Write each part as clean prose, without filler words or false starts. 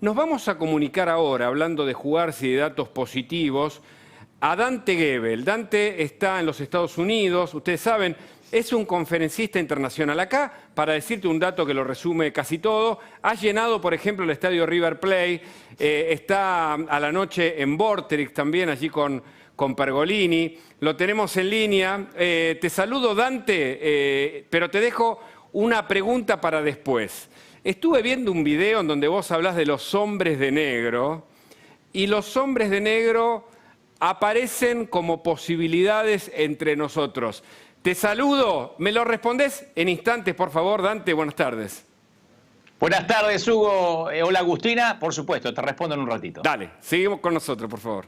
Nos vamos a comunicar ahora, hablando de jugarse y de datos positivos, a Dante Gebel. Dante está en los Estados Unidos, ustedes saben, es un conferencista internacional. Acá, para decirte un dato que lo resume casi todo, ha llenado, por ejemplo, el estadio River Plate, está a la noche en Vorterix también, allí con Pergolini. Lo tenemos en línea. Te saludo, Dante, pero te dejo una pregunta para después. Estuve viendo un video en donde vos hablás de los hombres de negro, y los hombres de negro aparecen como posibilidades entre nosotros. Te saludo, ¿me lo respondés en instantes, por favor, Dante? Buenas tardes. Buenas tardes, Hugo. Hola, Agustina. Por supuesto, te respondo en un ratito. Dale, seguimos con nosotros, por favor.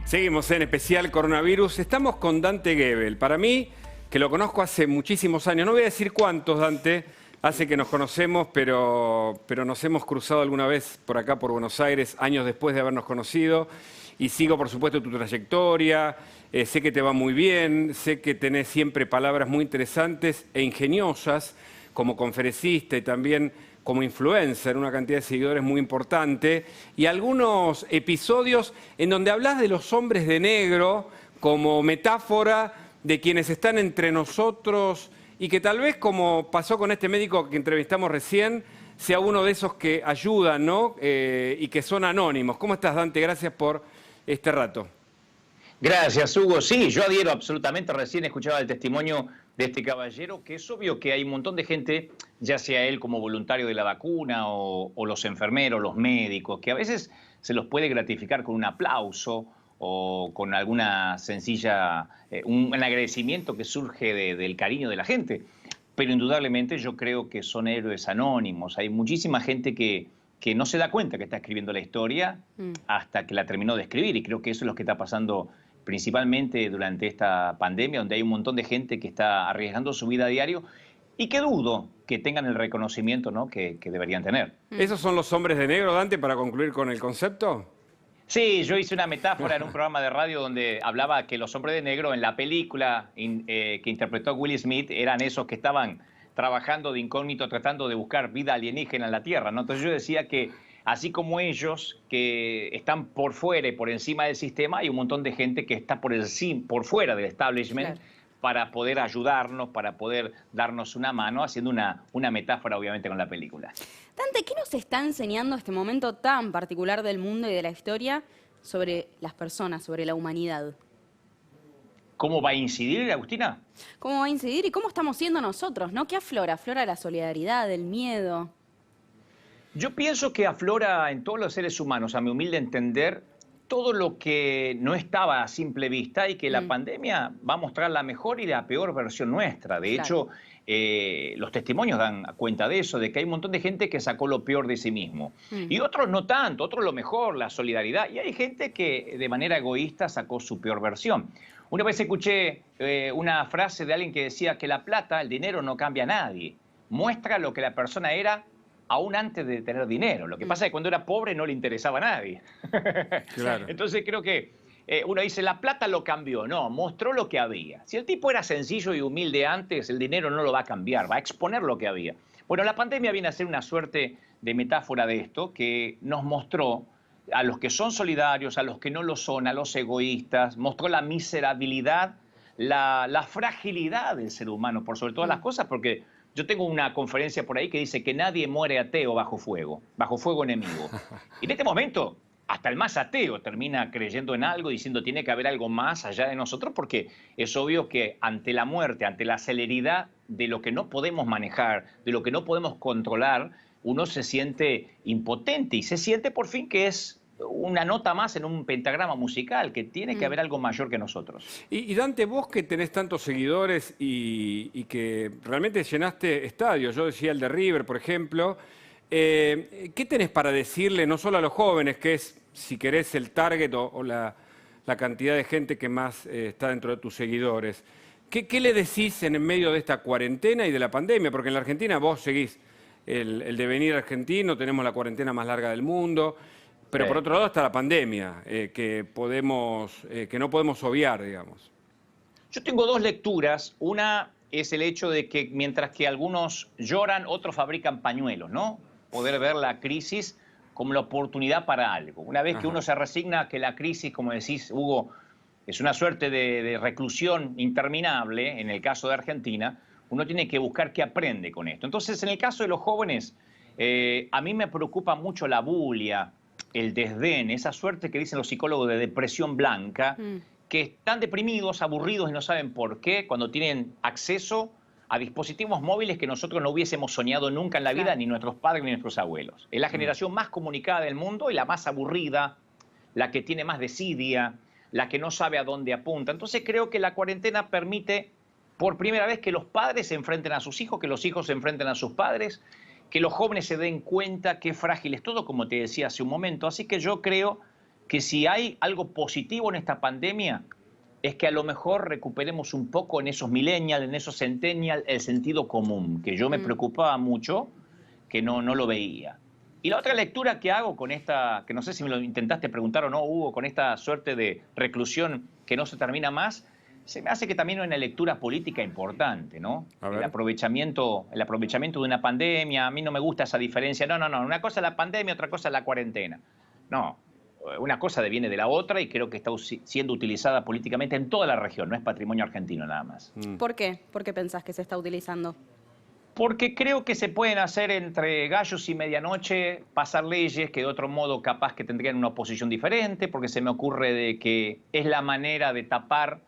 Seguimos en especial Coronavirus. Estamos con Dante Gebel. Para mí, que lo conozco hace muchísimos años, no voy a decir cuántos, Dante, hace que nos conocemos, pero nos hemos cruzado alguna vez por acá, por Buenos Aires, años después de habernos conocido. Y sigo, por supuesto, tu trayectoria. Sé que te va muy bien, sé que tenés siempre palabras muy interesantes e ingeniosas como conferencista y también como influencer, una cantidad de seguidores muy importante, y algunos episodios en donde hablas de los hombres de negro como metáfora de quienes están entre nosotros y que tal vez, como pasó con este médico que entrevistamos recién, sea uno de esos que ayudan, ¿no? Y que son anónimos. ¿Cómo estás, Dante? Gracias por este rato. Gracias, Hugo. Sí, yo adhiero absolutamente. Recién escuchaba el testimonio de este caballero, que es obvio que hay un montón de gente, ya sea él como voluntario de la vacuna o los enfermeros, los médicos, que a veces se los puede gratificar con un aplauso o con alguna sencilla, un agradecimiento que surge del cariño de la gente. Pero indudablemente yo creo que son héroes anónimos. Hay muchísima gente que no se da cuenta que está escribiendo la historia hasta que la terminó de escribir. Y creo que eso es lo que está pasando principalmente durante esta pandemia, donde hay un montón de gente que está arriesgando su vida a diario y que dudo que tengan el reconocimiento, ¿no?, que deberían tener. ¿Esos son los hombres de negro, Dante, para concluir con el concepto? Sí, yo hice una metáfora en un programa de radio donde hablaba que los hombres de negro en la película que interpretó Will Smith eran esos que estaban trabajando de incógnito, tratando de buscar vida alienígena en la Tierra, ¿no? Entonces yo decía que así como ellos que están por fuera y por encima del sistema, hay un montón de gente que está por fuera del establishment, claro, para poder ayudarnos, para poder darnos una mano, haciendo una metáfora obviamente con la película. Dante, ¿qué nos está enseñando este momento tan particular del mundo y de la historia sobre las personas, sobre la humanidad? ¿Cómo va a incidir, Agustina? ¿Cómo va a incidir y cómo estamos siendo nosotros, ¿no? ¿Qué aflora? ¿Aflora la solidaridad, el miedo? Yo pienso que aflora en todos los seres humanos, a mi humilde entender, todo lo que no estaba a simple vista y que la pandemia va a mostrar la mejor y la peor versión nuestra. De hecho, los testimonios dan cuenta de eso, de que hay un montón de gente que sacó lo peor de sí mismo. Y otros no tanto, otros lo mejor, la solidaridad. Y hay gente que de manera egoísta sacó su peor versión. Una vez escuché una frase de alguien que decía que la plata, el dinero, no cambia a nadie. Muestra lo que la persona era aún antes de tener dinero. Lo que pasa es que cuando era pobre no le interesaba a nadie. Claro. Entonces creo que uno dice, la plata lo cambió. No, mostró lo que había. Si el tipo era sencillo y humilde antes, el dinero no lo va a cambiar, va a exponer lo que había. Bueno, la pandemia viene a ser una suerte de metáfora de esto, que nos mostró a los que son solidarios, a los que no lo son, a los egoístas, mostró la miserabilidad, la fragilidad del ser humano, por sobre todas las cosas, porque yo tengo una conferencia por ahí que dice que nadie muere ateo bajo fuego enemigo. Y en este momento, hasta el más ateo termina creyendo en algo, diciendo tiene que haber algo más allá de nosotros, porque es obvio que ante la muerte, ante la celeridad de lo que no podemos manejar, de lo que no podemos controlar, uno se siente impotente y se siente por fin que es una nota más en un pentagrama musical, que tiene que haber algo mayor que nosotros. Y Dante, vos que tenés tantos seguidores y que realmente llenaste estadios, yo decía el de River, por ejemplo, ¿qué tenés para decirle no solo a los jóvenes, que es, si querés, el target o la cantidad de gente que más está dentro de tus seguidores? ¿Qué le decís en medio de esta cuarentena y de la pandemia? Porque en la Argentina vos seguís el devenir argentino, tenemos la cuarentena más larga del mundo. Pero por otro lado está la pandemia, que no podemos obviar, digamos. Yo tengo dos lecturas. Una es el hecho de que mientras que algunos lloran, otros fabrican pañuelos, ¿no? Poder ver la crisis como la oportunidad para algo. Una vez que Ajá. uno se resigna que la crisis, como decís, Hugo, es una suerte de reclusión interminable, en el caso de Argentina, uno tiene que buscar qué aprende con esto. Entonces, en el caso de los jóvenes, a mí me preocupa mucho la bulia, el desdén, esa suerte que dicen los psicólogos de depresión blanca, que están deprimidos, aburridos y no saben por qué, cuando tienen acceso a dispositivos móviles que nosotros no hubiésemos soñado nunca en la vida, Claro. ni nuestros padres ni nuestros abuelos. Es la generación más comunicada del mundo y la más aburrida, la que tiene más desidia, la que no sabe a dónde apunta. Entonces creo que la cuarentena permite por primera vez que los padres se enfrenten a sus hijos, que los hijos se enfrenten a sus padres, que los jóvenes se den cuenta qué frágil es todo, como te decía hace un momento. Así que yo creo que si hay algo positivo en esta pandemia, es que a lo mejor recuperemos un poco en esos millennials, en esos centennials, el sentido común, que yo me preocupaba mucho, que no lo veía. Y la otra lectura que hago con esta, que no sé si me lo intentaste preguntar o no, Hugo, con esta suerte de reclusión que no se termina más, se me hace que también hay una lectura política importante, ¿no? A ver. El aprovechamiento de una pandemia, a mí no me gusta esa diferencia. No, una cosa es la pandemia, otra cosa es la cuarentena. No, una cosa viene de la otra y creo que está siendo utilizada políticamente en toda la región, no es patrimonio argentino nada más. ¿Por qué? ¿Por qué pensás que se está utilizando? Porque creo que se pueden hacer entre gallos y medianoche, pasar leyes que de otro modo capaz que tendrían una oposición diferente, porque se me ocurre de que es la manera de tapar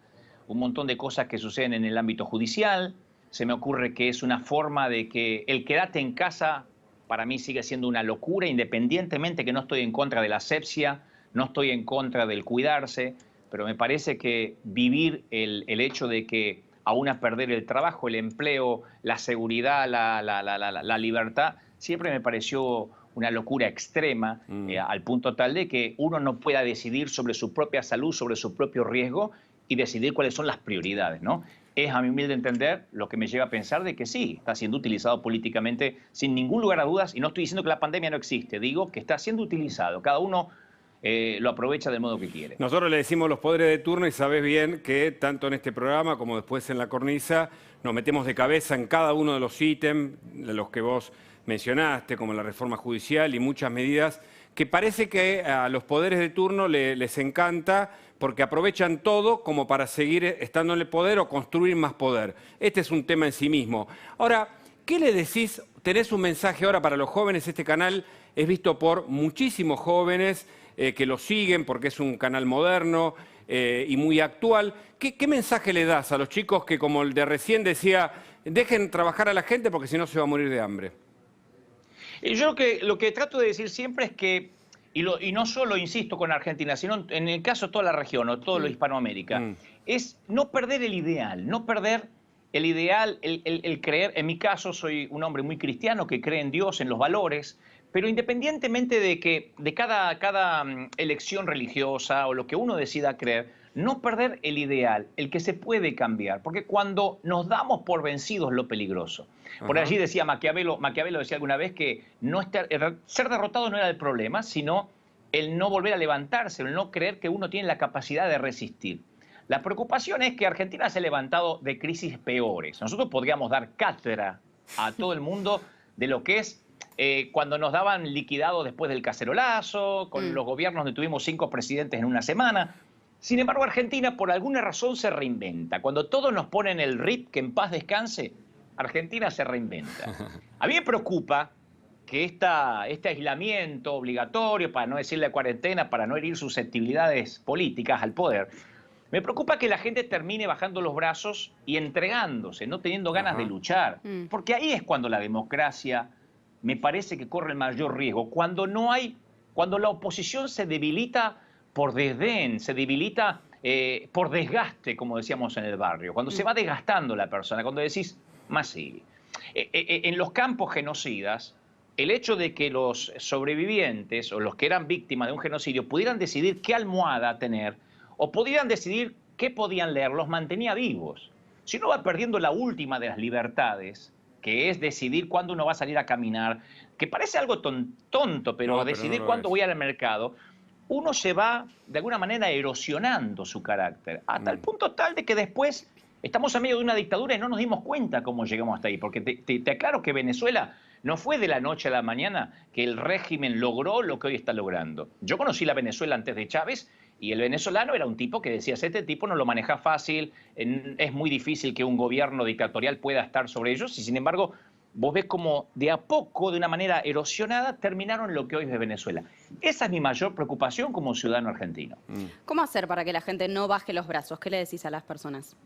un montón de cosas que suceden en el ámbito judicial. Se me ocurre que es una forma de que el quédate en casa para mí sigue siendo una locura, independientemente que no estoy en contra de la asepsia, no estoy en contra del cuidarse, pero me parece que vivir el hecho de que aún a perder el trabajo, el empleo, la seguridad, la libertad, siempre me pareció una locura extrema, al punto tal de que uno no pueda decidir sobre su propia salud, sobre su propio riesgo y decidir cuáles son las prioridades, ¿no? Es, a mi humilde entender, lo que me lleva a pensar de que sí, está siendo utilizado políticamente sin ningún lugar a dudas, y no estoy diciendo que la pandemia no existe, digo que está siendo utilizado, cada uno lo aprovecha del modo que quiere. Nosotros le decimos los poderes de turno y sabés bien que tanto en este programa como después en la cornisa nos metemos de cabeza en cada uno de los ítems, de los que vos mencionaste, como la reforma judicial y muchas medidas que parece que a los poderes de turno les encanta porque aprovechan todo como para seguir estando en el poder o construir más poder. Este es un tema en sí mismo. Ahora, ¿qué le decís? Tenés un mensaje ahora para los jóvenes. Este canal es visto por muchísimos jóvenes que lo siguen porque es un canal moderno y muy actual. ¿Qué mensaje le das a los chicos que, como el de recién decía, dejen trabajar a la gente porque si no se va a morir de hambre? Yo lo que trato de decir siempre es que, y no solo insisto con Argentina, sino en el caso de toda la región o toda la Hispanoamérica, es no perder el ideal, no perder el ideal, el creer. En mi caso soy un hombre muy cristiano que cree en Dios, en los valores, pero independientemente de cada elección religiosa o lo que uno decida creer, no perder el ideal, el que se puede cambiar, porque cuando nos damos por vencidos es lo peligroso. Por allí decía Maquiavelo decía alguna vez que ser derrotado no era el problema, sino el no volver a levantarse, el no creer que uno tiene la capacidad de resistir. La preocupación es que Argentina se ha levantado de crisis peores. Nosotros podríamos dar cátedra a todo el mundo de lo que es cuando nos daban liquidado después del cacerolazo, con los gobiernos donde tuvimos 5 presidentes en una semana. Sin embargo, Argentina por alguna razón se reinventa. Cuando todos nos ponen el RIP, que en paz descanse, Argentina se reinventa. A mí me preocupa que este aislamiento obligatorio, para no decirle cuarentena, para no herir susceptibilidades políticas al poder, me preocupa que la gente termine bajando los brazos y entregándose, no teniendo ganas de luchar. Porque ahí es cuando la democracia me parece que corre el mayor riesgo. Cuando la oposición se debilita por desdén, se debilita por desgaste, como decíamos en el barrio. Cuando se va desgastando la persona, cuando decís, más sí. En los campos genocidas, el hecho de que los sobrevivientes o los que eran víctimas de un genocidio pudieran decidir qué almohada tener o pudieran decidir qué podían leer, los mantenía vivos. Si uno va perdiendo la última de las libertades, que es decidir cuándo uno va a salir a caminar, que parece algo tonto, pero decidir cuándo voy al mercado, uno se va de alguna manera erosionando su carácter, hasta el punto tal de que después estamos en medio de una dictadura y no nos dimos cuenta cómo llegamos hasta ahí, porque te aclaro que Venezuela No fue de la noche a la mañana que el régimen logró lo que hoy está logrando. Yo conocí la Venezuela antes de Chávez y el venezolano era un tipo que decía, este tipo no lo maneja fácil, es muy difícil que un gobierno dictatorial pueda estar sobre ellos y sin embargo vos ves como de a poco, de una manera erosionada, terminaron lo que hoy es Venezuela. Esa es mi mayor preocupación como ciudadano argentino. ¿Cómo hacer para que la gente no baje los brazos? ¿Qué le decís a las personas?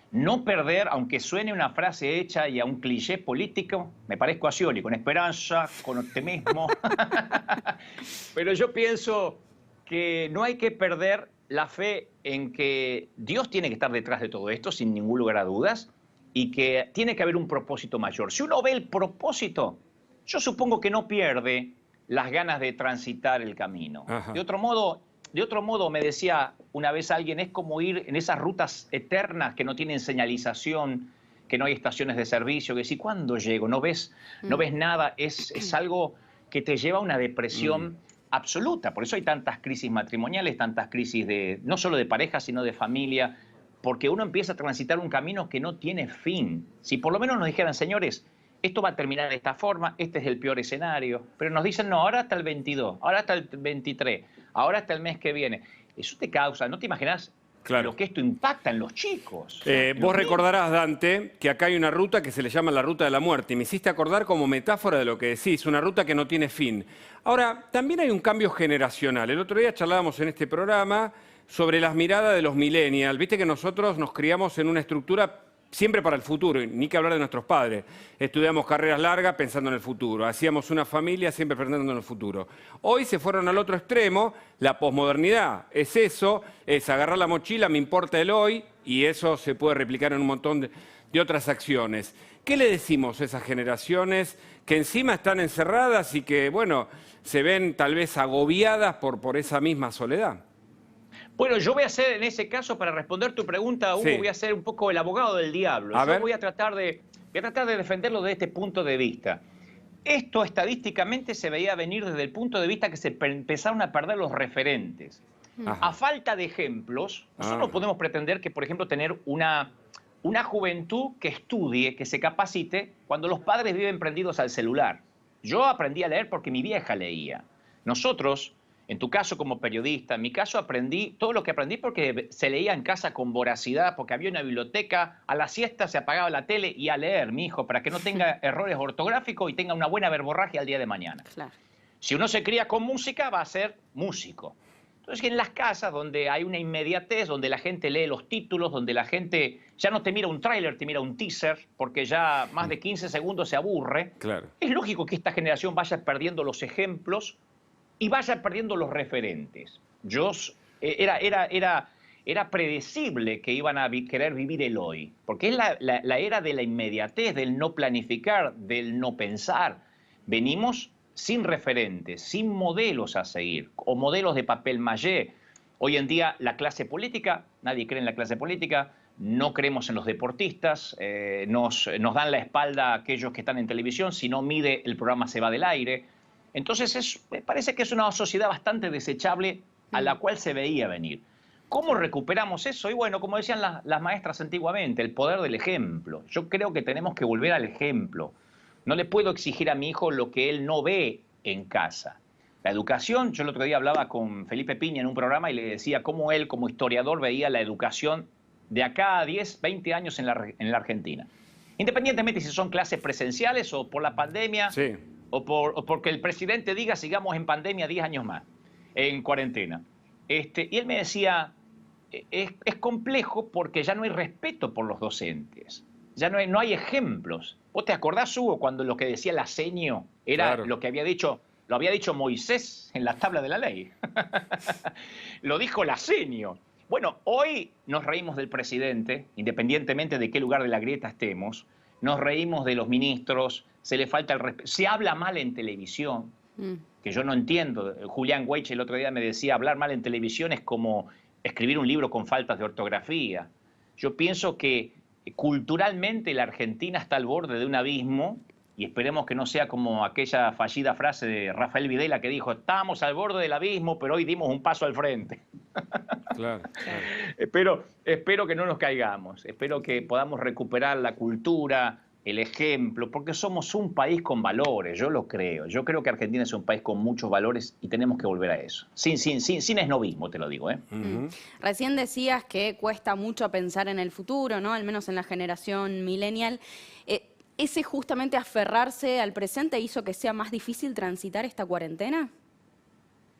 No perder, aunque suene una frase hecha y a un cliché político, me parezco a Scioli, con esperanza, con optimismo. Pero yo pienso que no hay que perder la fe en que Dios tiene que estar detrás de todo esto, sin ningún lugar a dudas, y que tiene que haber un propósito mayor. Si uno ve el propósito, yo supongo que no pierde las ganas de transitar el camino. De otro modo, me decía una vez alguien, es como ir en esas rutas eternas que no tienen señalización, que no hay estaciones de servicio, que si ¿cuándo llego? No ves nada, es algo que te lleva a una depresión absoluta. Por eso hay tantas crisis matrimoniales, tantas crisis no solo de pareja, sino de familia, porque uno empieza a transitar un camino que no tiene fin. Si por lo menos nos dijeran, señores, esto va a terminar de esta forma, este es el peor escenario, pero nos dicen, no, ahora hasta el 22, ahora hasta el 23, ahora hasta el mes que viene. Eso te causa, ¿no te imaginas lo que esto impacta en los chicos? Vos recordarás, Dante, que acá hay una ruta que se le llama la ruta de la muerte, y me hiciste acordar como metáfora de lo que decís, una ruta que no tiene fin. Ahora, también hay un cambio generacional. El otro día charlábamos en este programa sobre las miradas de los millennials. Viste que nosotros nos criamos en una estructura siempre para el futuro, ni que hablar de nuestros padres. Estudiamos carreras largas pensando en el futuro, hacíamos una familia siempre pensando en el futuro. Hoy se fueron al otro extremo, la posmodernidad es eso, es agarrar la mochila, me importa el hoy, y eso se puede replicar en un montón de otras acciones. ¿Qué le decimos a esas generaciones que encima están encerradas y que, bueno, se ven tal vez agobiadas por esa misma soledad? Bueno, yo voy a hacer en ese caso, para responder tu pregunta, Hugo, voy a ser un poco el abogado del diablo. Yo voy a tratar de defenderlo desde este punto de vista. Esto estadísticamente se veía venir desde el punto de vista que se empezaron a perder los referentes. A falta de ejemplos, nosotros no podemos pretender que, por ejemplo, tener una juventud que estudie, que se capacite, cuando los padres viven prendidos al celular. Yo aprendí a leer porque mi vieja leía. Nosotros, en tu caso como periodista, en mi caso todo lo que aprendí porque se leía en casa con voracidad, porque había una biblioteca, a la siesta se apagaba la tele y a leer, mi hijo, para que no tenga errores ortográficos y tenga una buena verborragia al día de mañana. Claro. Si uno se cría con música, va a ser músico. Entonces, en las casas donde hay una inmediatez, donde la gente lee los títulos, donde la gente ya no te mira un tráiler, te mira un teaser, porque ya más de 15 segundos se aburre, es lógico que esta generación vaya perdiendo los ejemplos y vaya perdiendo los referentes. Era predecible que iban a querer vivir el hoy, porque es la era de la inmediatez, del no planificar, del no pensar. Venimos sin referentes, sin modelos a seguir, o modelos de papel maché. Hoy en día la clase política, nadie cree en la clase política, no creemos en los deportistas, nos dan la espalda a aquellos que están en televisión, si no mide el programa se va del aire. Entonces me parece que es una sociedad bastante desechable a la cual se veía venir. ¿Cómo recuperamos eso? Y bueno, como decían las maestras antiguamente, el poder del ejemplo. Yo creo que tenemos que volver al ejemplo. No le puedo exigir a mi hijo lo que él no ve en casa. La educación, yo el otro día hablaba con Felipe Piña en un programa y le decía cómo él como historiador veía la educación de acá a 10, 20 años en la Argentina. Independientemente si son clases presenciales o por la pandemia, o porque el presidente diga sigamos en pandemia 10 años más, en cuarentena. Y él me decía, es complejo porque ya no hay respeto por los docentes, ya no hay ejemplos. ¿Vos te acordás, Hugo, cuando lo que decía la seño era lo que había dicho Moisés en la tabla de la ley? Lo dijo la seño. Bueno, hoy nos reímos del presidente, independientemente de qué lugar de la grieta estemos, nos reímos de los ministros, se le falta el respeto, se habla mal en televisión, que yo no entiendo. Julián Weich el otro día me decía, hablar mal en televisión es como escribir un libro con faltas de ortografía. Yo pienso que culturalmente la Argentina está al borde de un abismo, y esperemos que no sea como aquella fallida frase de Rafael Videla que dijo, estamos al borde del abismo, pero hoy dimos un paso al frente. Claro. Espero que no nos caigamos, espero que podamos recuperar la cultura, el ejemplo, porque somos un país con valores, yo lo creo. Yo creo que Argentina es un país con muchos valores y tenemos que volver a eso. Sin esnovismo, te lo digo, ¿eh? Recién decías que cuesta mucho pensar en el futuro, ¿no? Al menos en la generación millennial. ¿Ese justamente aferrarse al presente hizo que sea más difícil transitar esta cuarentena?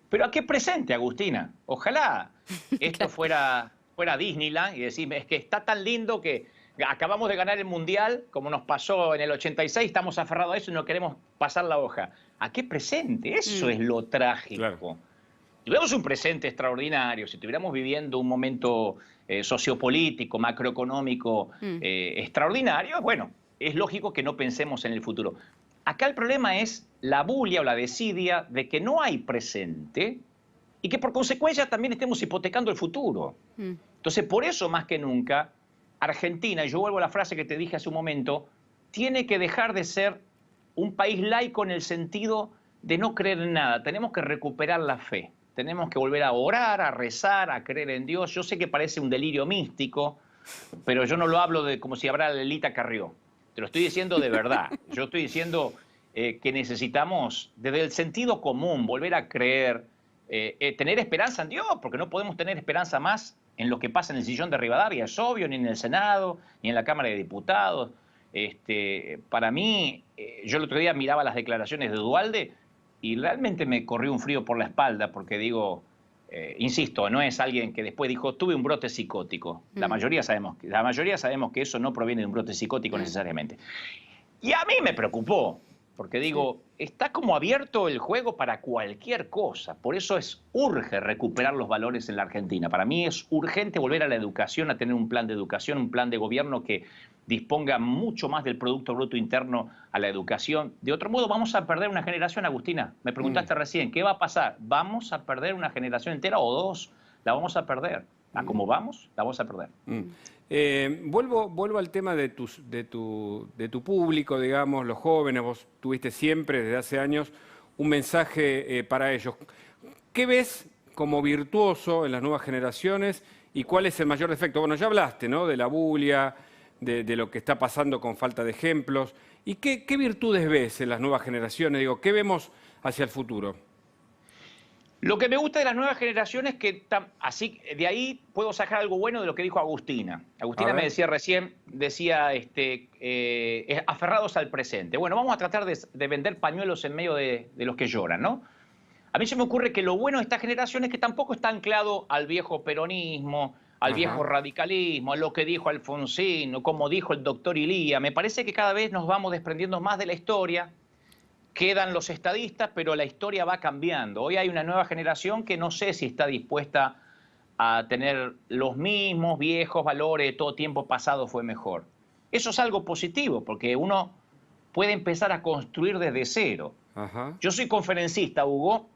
¿Pero a qué presente, Agustina? Ojalá esto fuera Disneyland y decir, es que está tan lindo que acabamos de ganar el Mundial, como nos pasó en el 86, estamos aferrados a eso y no queremos pasar la hoja. ¿A qué presente? Eso es lo trágico. Claro. Si tuviéramos un presente extraordinario, si estuviéramos viviendo un momento sociopolítico, macroeconómico extraordinario, bueno, es lógico que no pensemos en el futuro. Acá el problema es la bulia o la desidia de que no hay presente y que por consecuencia también estemos hipotecando el futuro. Entonces, por eso más que nunca, Argentina, y yo vuelvo a la frase que te dije hace un momento, tiene que dejar de ser un país laico en el sentido de no creer en nada. Tenemos que recuperar la fe. Tenemos que volver a orar, a rezar, a creer en Dios. Yo sé que parece un delirio místico, pero yo no lo hablo de como si hablara Lelita Carrió. Te lo estoy diciendo de verdad. Yo estoy diciendo que necesitamos, desde el sentido común, volver a creer, tener esperanza en Dios, porque no podemos tener esperanza más en lo que pasa en el sillón de Rivadavia, es obvio, ni en el Senado, ni en la Cámara de Diputados. Para mí, yo el otro día miraba las declaraciones de Duhalde y realmente me corrió un frío por la espalda, porque digo, insisto, no es alguien que después dijo, tuve un brote psicótico. La mayoría sabemos que eso no proviene de un brote psicótico necesariamente. Y a mí me preocupó, porque digo, está como abierto el juego para cualquier cosa. Por eso urge recuperar los valores en la Argentina. Para mí es urgente volver a la educación, a tener un plan de educación, un plan de gobierno que disponga mucho más del Producto Bruto Interno a la educación. De otro modo, vamos a perder una generación, Agustina. Me preguntaste recién, ¿qué va a pasar? ¿Vamos a perder una generación entera o dos? La vamos a perder. ¿A cómo vamos? La vamos a perder. Vuelvo al tema de tu público, digamos, los jóvenes. Vos tuviste siempre, desde hace años, un mensaje para ellos. ¿Qué ves como virtuoso en las nuevas generaciones y cuál es el mayor defecto? Bueno, ya hablaste, ¿no?, de la bulia, de lo que está pasando con falta de ejemplos. ¿Y qué virtudes ves en las nuevas generaciones? Digo, ¿qué vemos hacia el futuro? Lo que me gusta de las nuevas generaciones es que así de ahí puedo sacar algo bueno de lo que dijo Agustina. Agustina me decía recién, aferrados al presente. Bueno, vamos a tratar de vender pañuelos en medio de los que lloran, ¿no? A mí se me ocurre que lo bueno de esta generación es que tampoco está anclado al viejo peronismo, al viejo radicalismo, a lo que dijo Alfonsín, o como dijo el doctor Ilía. Me parece que cada vez nos vamos desprendiendo más de la historia. Quedan los estadistas, pero la historia va cambiando. Hoy hay una nueva generación que no sé si está dispuesta a tener los mismos viejos valores, todo tiempo pasado fue mejor. Eso es algo positivo, porque uno puede empezar a construir desde cero. Yo soy conferencista, Hugo,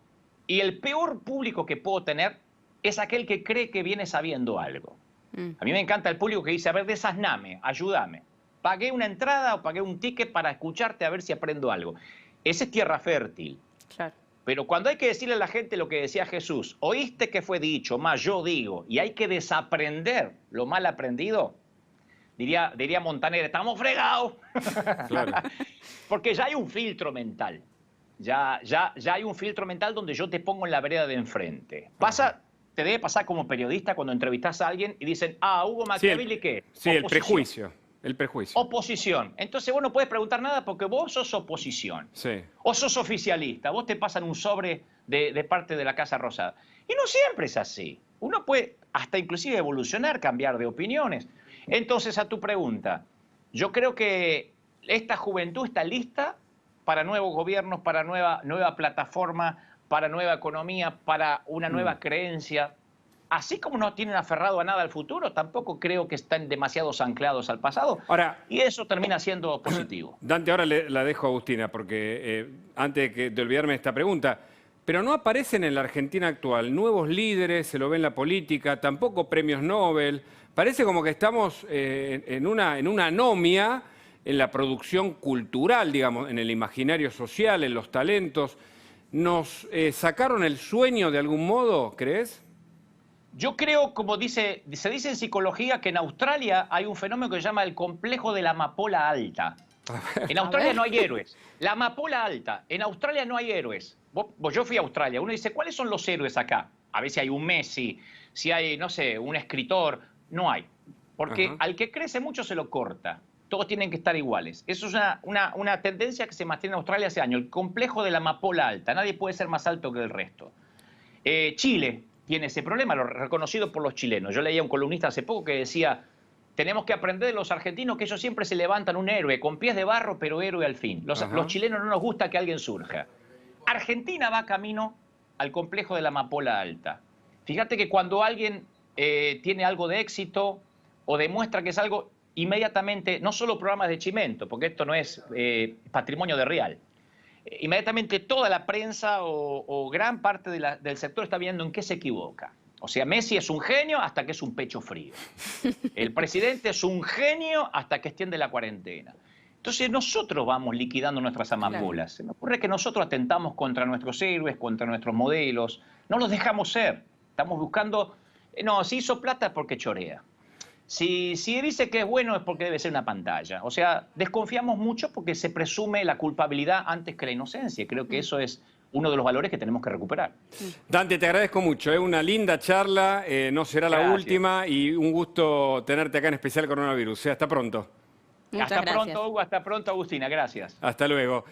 y el peor público que puedo tener es aquel que cree que viene sabiendo algo. A mí me encanta el público que dice, a ver, desasname, ayúdame. Pagué una entrada o pagué un ticket para escucharte a ver si aprendo algo. Esa es tierra fértil. Claro. Pero cuando hay que decirle a la gente lo que decía Jesús, oíste que fue dicho, más yo digo, y hay que desaprender lo mal aprendido, diría Montaner, estamos fregados. Claro. Porque ya hay un filtro mental. Ya hay un filtro mental donde yo te pongo en la vereda de enfrente. Te debe pasar como periodista cuando entrevistas a alguien y dicen, Hugo Machiavelli, ¿qué? Sí, el prejuicio. El prejuicio. Oposición. Entonces vos no puedes preguntar nada porque vos sos oposición. Sí. O sos oficialista. Vos te pasan un sobre de parte de la Casa Rosada. Y no siempre es así. Uno puede hasta inclusive evolucionar, cambiar de opiniones. Entonces, a tu pregunta, yo creo que esta juventud está lista para nuevos gobiernos, para nueva plataforma, para nueva economía, para una nueva creencia. Así como no tienen aferrado a nada al futuro, tampoco creo que están demasiado anclados al pasado. Ahora, y eso termina siendo positivo. Dante, ahora la dejo a Agustina, porque antes de olvidarme de esta pregunta, pero no aparecen en la Argentina actual nuevos líderes, se lo ve en la política, tampoco premios Nobel. Parece como que estamos en una anomia en la producción cultural, digamos, en el imaginario social, en los talentos. ¿Nos sacaron el sueño de algún modo, crees? Yo creo, como se dice en psicología, que en Australia hay un fenómeno que se llama el complejo de la amapola alta. En Australia no hay héroes. La amapola alta, en Australia no hay héroes. Yo fui a Australia, uno dice, ¿cuáles son los héroes acá? A ver si hay un Messi, si hay, no sé, un escritor. No hay. Porque al que crece mucho se lo corta. Todos tienen que estar iguales. Eso es una tendencia que se mantiene en Australia hace años. El complejo de la amapola alta. Nadie puede ser más alto que el resto. Chile tiene ese problema, lo reconocido por los chilenos. Yo leía a un columnista hace poco que decía, tenemos que aprender de los argentinos que ellos siempre se levantan un héroe, con pies de barro, pero héroe al fin. Los chilenos no nos gusta que alguien surja. Argentina va camino al complejo de la amapola alta. Fíjate que cuando alguien tiene algo de éxito o demuestra que es algo, inmediatamente, no solo programas de Chimento, porque esto no es patrimonio de Real, inmediatamente toda la prensa o gran parte del sector está viendo en qué se equivoca. O sea, Messi es un genio hasta que es un pecho frío. El presidente es un genio hasta que extiende la cuarentena. Entonces nosotros vamos liquidando nuestras amapolas. Se me ocurre que nosotros atentamos contra nuestros héroes, contra nuestros modelos. No los dejamos ser. Estamos buscando... No, si hizo plata es porque chorea. Si dice que es bueno es porque debe ser una pantalla. O sea, desconfiamos mucho porque se presume la culpabilidad antes que la inocencia. Creo que eso es uno de los valores que tenemos que recuperar. Dante, te agradezco mucho. Es una linda charla, no será la última y un gusto tenerte acá en Especial Coronavirus. Hasta pronto. Muchas gracias. Pronto, Hugo. Hasta pronto, Agustina. Gracias. Hasta luego.